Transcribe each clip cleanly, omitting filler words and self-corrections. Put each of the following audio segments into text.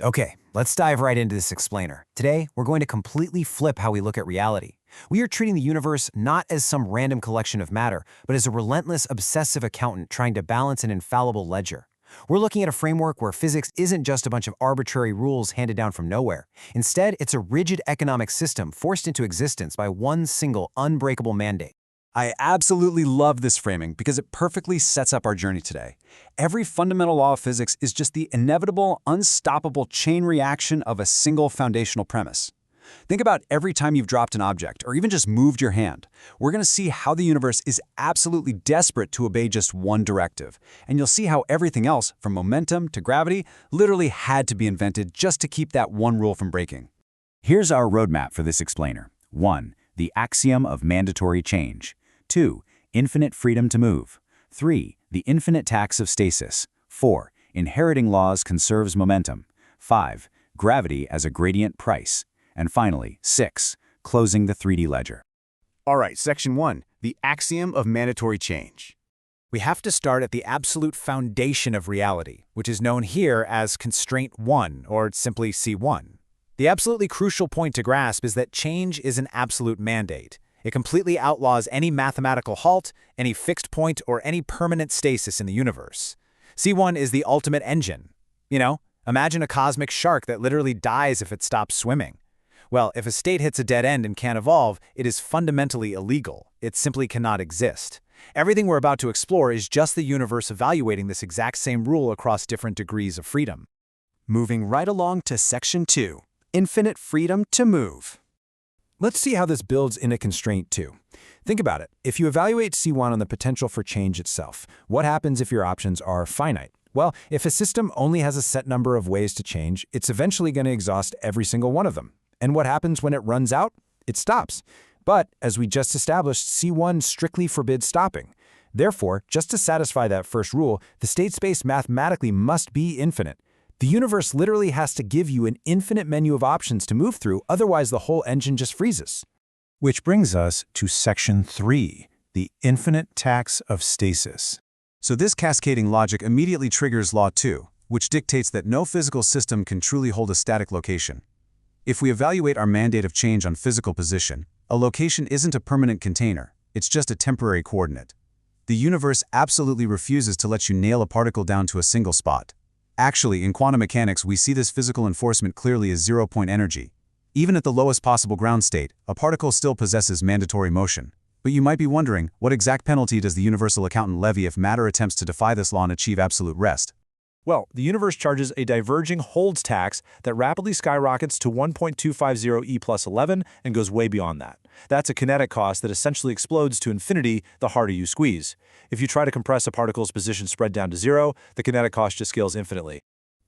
Okay, let's dive right into this explainer. Today, we're going to completely flip how we look at reality. We are treating the universe not as some random collection of matter, but as a relentless, obsessive accountant trying to balance an infallible ledger. We're looking at a framework where physics isn't just a bunch of arbitrary rules handed down from nowhere. Instead, it's a rigid economic system forced into existence by one single, unbreakable mandate. I absolutely love this framing because it perfectly sets up our journey today. Every fundamental law of physics is just the inevitable, unstoppable chain reaction of a single foundational premise. Think about every time you've dropped an object or even just moved your hand. We're going to see how the universe is absolutely desperate to obey just one directive. And you'll see how everything else, from momentum to gravity, literally had to be invented just to keep that one rule from breaking. Here's our roadmap for this explainer. 1. The axiom of mandatory change. 2. Infinite freedom to move. 3. The infinite tax of stasis. 4. Inheriting laws conserves momentum. 5. Gravity as a gradient price. And finally, 6. Closing the 3D ledger. All right, section 1, the axiom of mandatory change. We have to start at the absolute foundation of reality, which is known here as Constraint 1, or simply C1. The absolutely crucial point to grasp is that change is an absolute mandate. It completely outlaws any mathematical halt, any fixed point, or any permanent stasis in the universe. C1 is the ultimate engine. Imagine a cosmic shark that literally dies if it stops swimming. Well, if a state hits a dead end and can't evolve, it is fundamentally illegal. It simply cannot exist. Everything we're about to explore is just the universe evaluating this exact same rule across different degrees of freedom. Moving right along to section 2, infinite freedom to move. Let's see how this builds into Constraint 2. Think about it. If you evaluate C1 on the potential for change itself, what happens if your options are finite? Well, if a system only has a set number of ways to change, it's eventually going to exhaust every single one of them. And what happens when it runs out? It stops. But, as we just established, C1 strictly forbids stopping. Therefore, just to satisfy that first rule, the state space mathematically must be infinite. The universe literally has to give you an infinite menu of options to move through, otherwise the whole engine just freezes. Which brings us to section 3, the infinite tax of stasis. So this cascading logic immediately triggers law 2, which dictates that no physical system can truly hold a static location. If we evaluate our mandate of change on physical position, a location isn't a permanent container, it's just a temporary coordinate. The universe absolutely refuses to let you nail a particle down to a single spot. Actually, in quantum mechanics, we see this physical enforcement clearly as zero-point energy. Even at the lowest possible ground state, a particle still possesses mandatory motion. But you might be wondering, what exact penalty does the universal accountant levy if matter attempts to defy this law and achieve absolute rest? Well, the universe charges a diverging holds tax that rapidly skyrockets to 1.250 E plus 11 and goes way beyond that. That's a kinetic cost that essentially explodes to infinity the harder you squeeze. If you try to compress a particle's position spread down to zero, the kinetic cost just scales infinitely.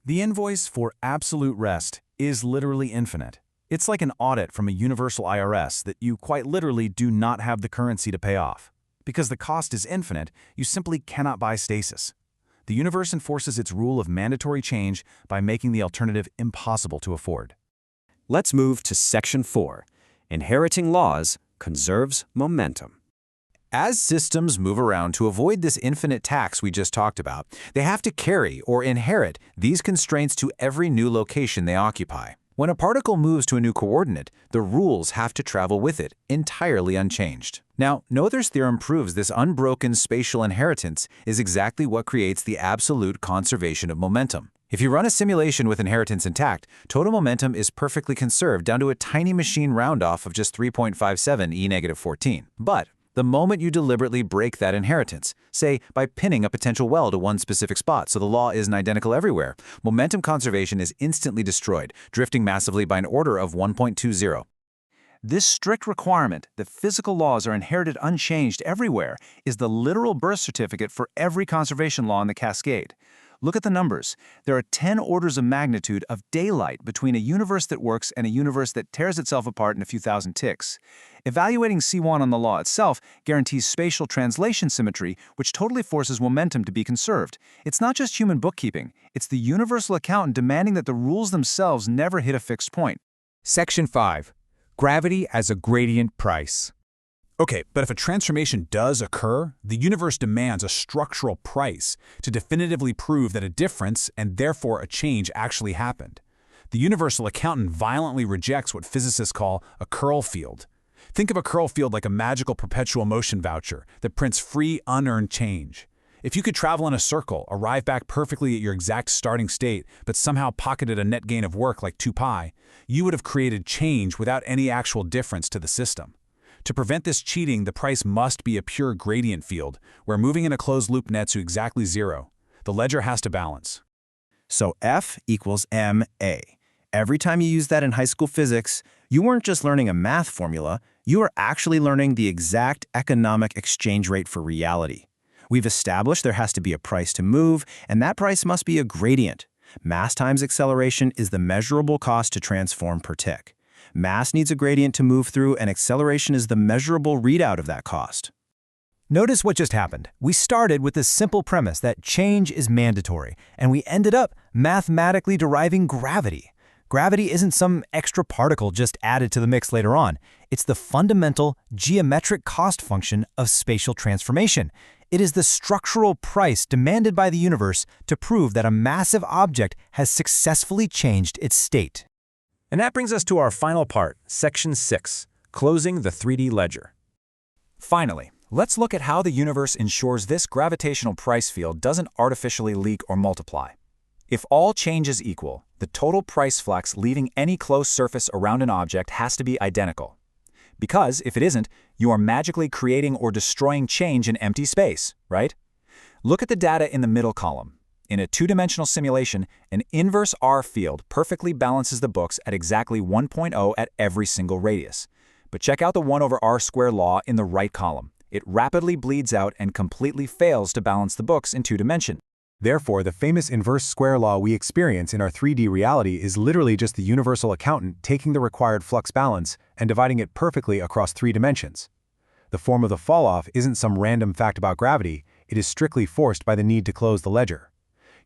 The invoice for absolute rest is literally infinite. It's like an audit from a universal IRS that you quite literally do not have the currency to pay off. Because the cost is infinite, you simply cannot buy stasis. The universe enforces its rule of mandatory change by making the alternative impossible to afford. Let's move to section 4. Inheriting laws conserves momentum. As systems move around to avoid this infinite tax we just talked about, they have to carry or inherit these constraints to every new location they occupy. When a particle moves to a new coordinate, the rules have to travel with it, entirely unchanged. Now, Noether's theorem proves this unbroken spatial inheritance is exactly what creates the absolute conservation of momentum. If you run a simulation with inheritance intact, total momentum is perfectly conserved down to a tiny machine round-off of just 3.57 e-14. But the moment you deliberately break that inheritance, say by pinning a potential well to one specific spot so the law isn't identical everywhere, momentum conservation is instantly destroyed, drifting massively by an order of 1.20. This strict requirement that physical laws are inherited unchanged everywhere is the literal birth certificate for every conservation law in the Cascade. Look at the numbers. There are 10 orders of magnitude of daylight between a universe that works and a universe that tears itself apart in a few thousand ticks. Evaluating C1 on the law itself guarantees spatial translation symmetry, which totally forces momentum to be conserved. It's not just human bookkeeping. It's the universal accountant demanding that the rules themselves never hit a fixed point. Section 5. Gravity as a gradient price. Okay, but if a transformation does occur, the universe demands a structural price to definitively prove that a difference, and therefore a change, actually happened. The universal accountant violently rejects what physicists call a curl field. Think of a curl field like a magical perpetual motion voucher that prints free, unearned change. If you could travel in a circle, arrive back perfectly at your exact starting state, but somehow pocketed a net gain of work like 2 pi, you would have created change without any actual difference to the system. To prevent this cheating, the price must be a pure gradient field, where moving in a closed loop nets you exactly zero. The ledger has to balance. So F equals ma. Every time you use that in high school physics, you weren't just learning a math formula, you were actually learning the exact economic exchange rate for reality. We've established there has to be a price to move, and that price must be a gradient. Mass times acceleration is the measurable cost to transform per tick. Mass needs a gradient to move through, and acceleration is the measurable readout of that cost. Notice what just happened. We started with this simple premise that change is mandatory, and we ended up mathematically deriving gravity. Gravity isn't some extra particle just added to the mix later on. It's the fundamental geometric cost function of spatial transformation. It is the structural price demanded by the universe to prove that a massive object has successfully changed its state. And that brings us to our final part, Section 6, closing the 3D ledger. Finally, let's look at how the universe ensures this gravitational price field doesn't artificially leak or multiply. If all change is equal, the total price flux leaving any closed surface around an object has to be identical. Because if it isn't, you are magically creating or destroying change in empty space, right? Look at the data in the middle column. In a two-dimensional simulation, an inverse R field perfectly balances the books at exactly 1.0 at every single radius. But check out the 1 over R square law in the right column. It rapidly bleeds out and completely fails to balance the books in 2 dimensions. Therefore, the famous inverse square law we experience in our 3D reality is literally just the universal accountant taking the required flux balance and dividing it perfectly across 3 dimensions. The form of the falloff isn't some random fact about gravity, it is strictly forced by the need to close the ledger.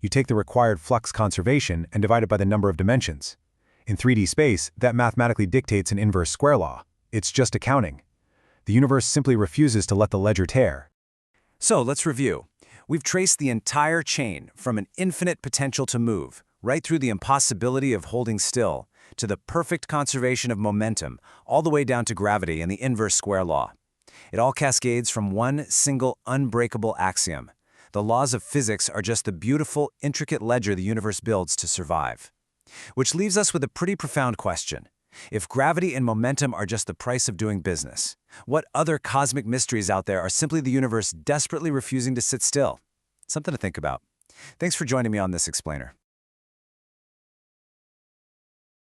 You take the required flux conservation and divide it by the number of dimensions. In 3D space, that mathematically dictates an inverse square law. It's just accounting. The universe simply refuses to let the ledger tear. So let's review. We've traced the entire chain from an infinite potential to move, right through the impossibility of holding still, to the perfect conservation of momentum, all the way down to gravity and the inverse square law. It all cascades from one single unbreakable axiom. The laws of physics are just the beautiful, intricate ledger the universe builds to survive. Which leaves us with a pretty profound question. If gravity and momentum are just the price of doing business, what other cosmic mysteries out there are simply the universe desperately refusing to sit still? Something to think about. Thanks for joining me on this explainer.